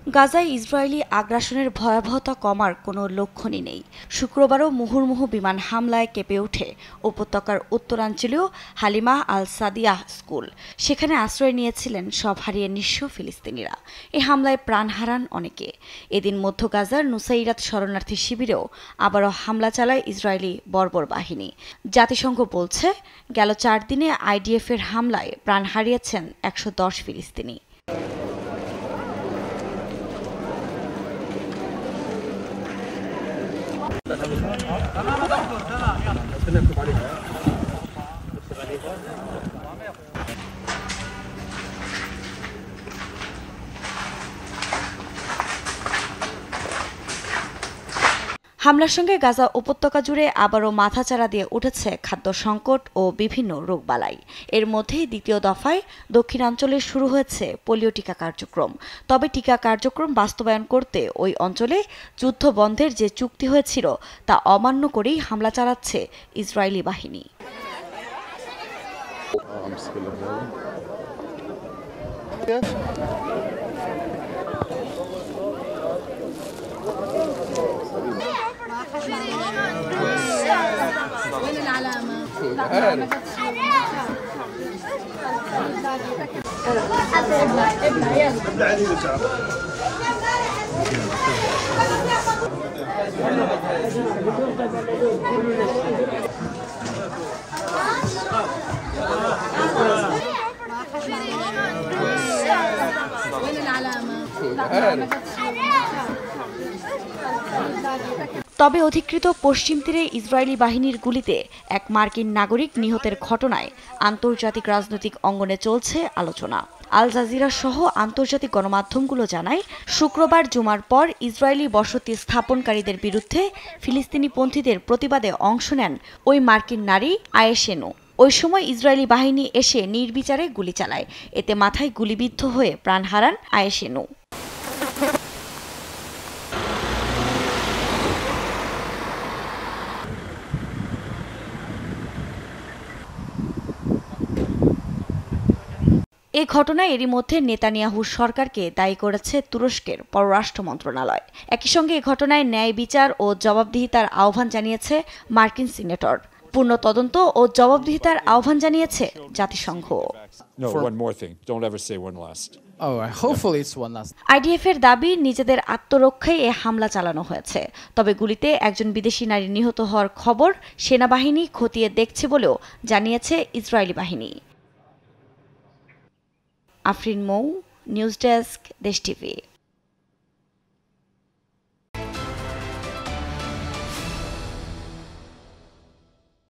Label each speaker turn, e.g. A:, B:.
A: গাজায় ইসরায়েলি আগ্রাসনের ভয়াবহতা কমার কোনো লক্ষণই নেই। শুক্রবারও মুহুর্মুহু বিমান হামলায় কেঁপে ওঠে উপত্যকার উত্তরাঞ্চলীয় হালিমা আল সাদিয়াহ স্কুল। সেখানে আশ্রয় নিয়েছিলেন সব হারিয়ে নিঃস্ব ফিলিস্তিনিরা। এ হামলায় প্রাণ হারান অনেকে। এদিন মধ্য গাজার নুসাইরাত শরণার্থী শিবিরেও আবারও হামলা চালায় ইসরায়েলি বর্বর বাহিনী। জাতিসংঘ বলছে, গেল 4 দিনে আইডিএফের হামলায় প্রাণ হারিয়েছেন 110 ফিলিস্তিনি। হামলার সঙ্গে গাজা উপত্যকা জুড়ে আবারও মাথাচাড়া দিয়ে উঠেছে খাদ্য সংকট ও বিভিন্ন রোগবালাই। এর মধ্যেই দ্বিতীয় দফায় দক্ষিণাঞ্চলে শুরু হয়েছে পোলিও টিকা কার্যক্রম। তবে টিকা কার্যক্রম বাস্তবায়ন করতে ওই অঞ্চলে যুদ্ধ বন্ধের যে চুক্তি হয়েছিল তা অমান্য করেই হামলা চালাচ্ছে ইসরায়েলি বাহিনী। তবে অধিকৃত পশ্চিম তীরে ইসরায়েলি বাহিনীর গুলিতে এক মার্কিন নাগরিক নিহতের ঘটনায় আন্তর্জাতিক রাজনৈতিক অঙ্গনে চলছে আলোচনা। আল জাজিরা সহ আন্তর্জাতিক গণমাধ্যমগুলো জানায়, শুক্রবার জুমার পর ইসরায়েলি বসতি স্থাপনকারীদের বিরুদ্ধে ফিলিস্তিনিপন্থীদের প্রতিবাদে অংশ নেন ওই মার্কিন নারী আয়েশেনু। ওই সময় ইসরায়েলি বাহিনী এসে নির্বিচারে গুলি চালায়। এতে মাথায় গুলিবিদ্ধ হয়ে প্রাণ হারান আয়েশেনু। এই ঘটনায় এরই মধ্যে নেতানিয়াহুর সরকারকে দায়ী করেছে তুরস্কের পররাষ্ট্র মন্ত্রণালয়। একই সঙ্গে এ ঘটনায় ন্যায় বিচার ও জবাবদিহিতার আহ্বান জানিয়েছে মার্কিন সিনেটর। পূর্ণ তদন্ত ও জবাবদিহিতার আহ্বান জানিয়েছে জাতিসংঘ। আইডিএফের দাবি, নিজেদের আত্মরক্ষায় এ হামলা চালানো হয়েছে। তবে গুলিতে একজন বিদেশি নারী নিহত হওয়ার খবর সেনাবাহিনী খতিয়ে দেখছে বলেও জানিয়েছে ইসরায়েলি বাহিনী। আফরিন মৌ, নিউজ ডেস্ক, দেশ টিভি।